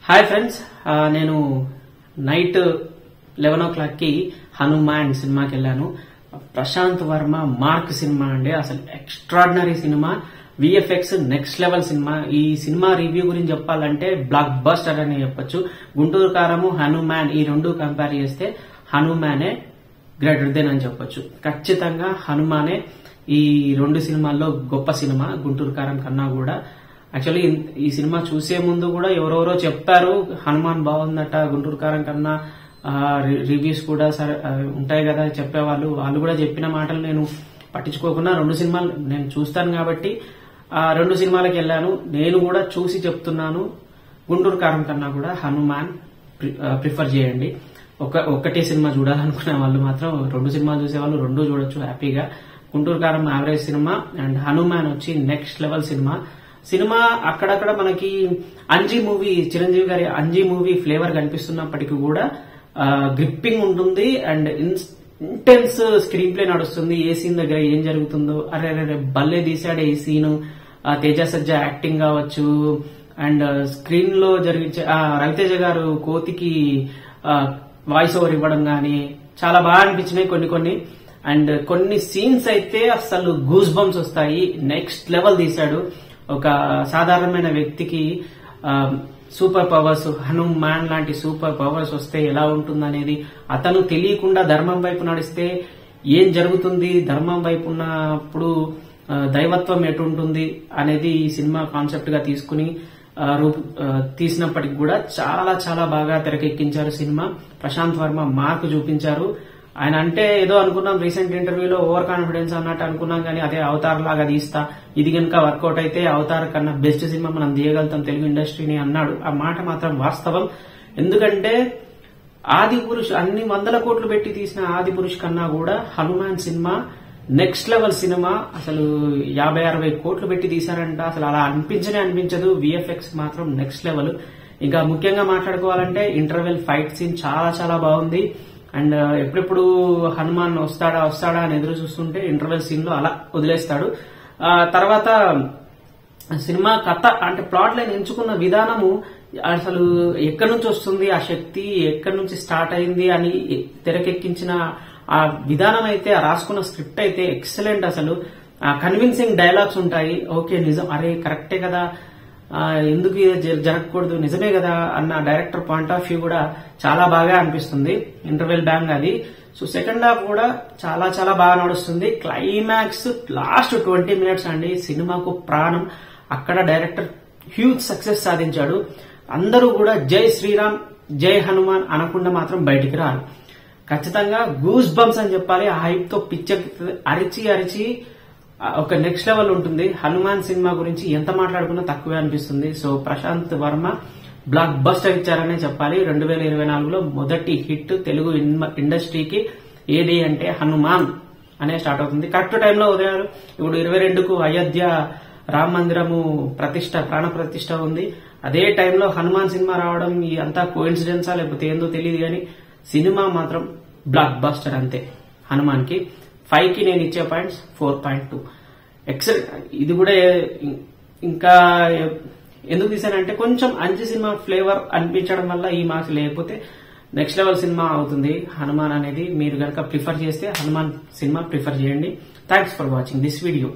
Hi friends, నేను night 11 o'clock కి హనుమాన్ సినిమాకి వెళ్ళాను. ప్రశాంత్ వర్మ మార్క్ సినిమా అండి. అసలు extraordinary cinema, VFX next level cinema. ఈ సినిమా రివ్యూ గురించి చెప్పాలంటే బ్లాక్ బస్టర్ అని చెప్పొచ్చు. గుంటూరు కారము, హనుమాన్ ఈ రెండు కంపేర్ చేస్తే హనుమానే గ్రేటర్ దెన్ అని చెప్పొచ్చు. ఖచ్చితంగా హనుమానే ఈ రెండు సినిమాల్లో గొప్ప సినిమా, గుంటూరు కారం కన్నా కూడా. యాక్చువల్లీ ఈ సినిమా చూసే ముందు కూడా ఎవరెవరో చెప్పారు హనుమాన్ బాగుందట గుంటూరు కారం కన్నా, రివ్యూస్ కూడా సరే ఉంటాయి కదా చెప్పేవాళ్ళు, వాళ్ళు కూడా చెప్పిన మాటలు నేను పట్టించుకోకుండా రెండు సినిమాలు నేను చూస్తాను కాబట్టి ఆ రెండు సినిమాలకు వెళ్ళాను. నేను కూడా చూసి చెప్తున్నాను, గుంటూరు కారం కన్నా కూడా హనుమాన్ ప్రిఫర్ చేయండి. ఒక్కటే సినిమా చూడాలనుకునే వాళ్ళు మాత్రం రెండు సినిమాలు చూసే వాళ్ళు రెండు చూడొచ్చు హ్యాపీగా. గుంటూరు కారం యావరేజ్ సినిమా అండ్ హనుమాన్ వచ్చి నెక్స్ట్ లెవెల్ సినిమా. అక్కడక్కడ మనకి అంజీ మూవీ, చిరంజీవి గారి అంజీ మూవీ ఫ్లేవర్ కనిపిస్తున్నప్పటికీ కూడా గ్రిప్పింగ్ ఉంటుంది అండ్ ఇంటెన్స్ స్క్రీన్ ప్లే నడుస్తుంది. ఏ సీన్ దగ్గర ఏం జరుగుతుందో అరే అరే భలే తీశాడు ఈ సీన్. తేజ సజ్జా యాక్టింగ్ కావచ్చు అండ్ స్క్రీన్ లో జరిగించే రవితేజ గారు కోతికి వాయిస్ ఓవర్ ఇవ్వడం గానీ చాలా బాగా అనిపించినాయి కొన్ని. అండ్ కొన్ని సీన్స్ అయితే అసలు గూస్ బంప్స్ వస్తాయి. నెక్స్ట్ లెవెల్ తీశాడు. ఒక సాధారణమైన వ్యక్తికి సూపర్ పవర్స్, హనుమాన్ లాంటి సూపర్ పవర్స్ వస్తే ఎలా ఉంటుందనేది, అతను తెలియకుండా ధర్మం వైపు నడిస్తే ఏం జరుగుతుంది, ధర్మం వైపు ఉన్నప్పుడు దైవత్వం ఎటుంటుంది అనేది ఈ సినిమా కాన్సెప్ట్ గా తీసుకుని తీసినప్పటికి కూడా చాలా చాలా బాగా తెరకెక్కించారు సినిమా. ప్రశాంత్ వర్మ మార్క్ చూపించారు. ఆయన అంటే ఏదో అనుకున్నాం, రీసెంట్ ఇంటర్వ్యూలో ఓవర్ కాన్ఫిడెన్స్ అన్నట్టు అనుకున్నాం, కానీ అదే అవతార్ లాగా తీస్తా, ఇది కనుక వర్కౌట్ అయితే అవతార్ కన్నా బెస్ట్ సినిమా మనం తీయగలుగుతాం తెలుగు ఇండస్ట్రీని అన్నాడు. ఆ మాట మాత్రం వాస్తవం. ఎందుకంటే ఆది పురుష్ అన్ని 100 కోట్లు పెట్టి తీసిన ఆది పురుష్ కన్నా కూడా Hanuman cinema next level cinema. అసలు 50-60 కోట్లు పెట్టి తీశారంట. అసలు అలా అనిపించదు. విఎఫ్ఎక్స్ మాత్రం నెక్స్ట్ లెవెల్. ఇంకా ముఖ్యంగా మాట్లాడుకోవాలంటే ఇంటర్వెల్ ఫైట్ సీన్ చాలా చాలా బాగుంది. అండ్ ఎప్పుడెప్పుడు హనుమాన్ వస్తాడా అని ఎదురు చూస్తుంటే ఇంటర్వెల్ సీన్ లో అలా వదిలేస్తాడు. తర్వాత సినిమా కథ అంటే ప్లాట్ లైన్ ఎంచుకున్న విధానము, అసలు ఎక్కడి నుంచి వస్తుంది ఆ శక్తి, ఎక్కడి నుంచి స్టార్ట్ అయింది అని తెరకెక్కించిన ఆ విధానం అయితే, ఆ రాసుకున్న స్క్రిప్ట్ అయితే ఎక్సలెంట్. అసలు కన్విన్సింగ్ డైలాగ్స్ ఉంటాయి. ఓకే నిజం, అరే కరెక్టే కదా, ఎందుకు ఇది జరగకూడదు, నిజమే కదా అన్న డైరెక్టర్ పాయింట్ ఆఫ్ వ్యూ కూడా చాలా బాగా అనిపిస్తుంది. ఇంటర్వెల్ బ్యాంగ్ అది. సో సెకండ్ హాఫ్ కూడా చాలా చాలా బాగా నడుస్తుంది. క్లైమాక్స్ లాస్ట్ 20 minutes అండి సినిమాకు ప్రాణం. అక్కడ డైరెక్టర్ హ్యూజ్ సక్సెస్ సాధించాడు. అందరూ కూడా జై శ్రీరామ్ జై హనుమాన్ అనకుండా మాత్రం బయటికి రారు. ఖచ్చితంగా గూస్ బంప్స్ అని చెప్పాలి. ఆ హైప్ తో పిక్చర్ అరిచి ఒక నెక్స్ట్ లెవెల్ ఉంటుంది. హనుమాన్ సినిమా గురించి ఎంత మాట్లాడుకున్నా తక్కువే అనిపిస్తుంది. So Prashanth Varma blockbuster ఇచ్చారనే చెప్పాలి. 2024లో మొదటి హిట్ తెలుగు ఇండస్ట్రీకి ఏది అంటే హనుమాన్ అనే స్టార్ట్ అవుతుంది. కరెక్ట్ టైంలో ఉదయారు. ఇప్పుడు 22కు అయోధ్య రామ మందిరము ప్రాణ ప్రతిష్ట ఉంది. అదే టైంలో హనుమాన్ సినిమా రావడం అంతా కోఇన్సిడెన్సా లేకపోతే ఏందో తెలియదు, కానీ సినిమా మాత్రం బ్లాక్ బస్టర్ అంతే. హనుమాన్ కి 5కి నేను ఇచ్చే పాయింట్స్ 4.2. ఎక్సలెంట్. ఇది కూడా ఇంకా ఎందుకు తీసానంటే కొంచెం అంజి సినిమా ఫ్లేవర్ అనిపించడం వల్ల ఈ మార్క్స్, లేకపోతే నెక్స్ట్ లెవెల్ సినిమా అవుతుంది హనుమాన్ అనేది. మీరు కనుక ప్రిఫర్ చేస్తే హనుమాన్ సినిమా ప్రిఫర్ చేయండి. Thanks for watching this video.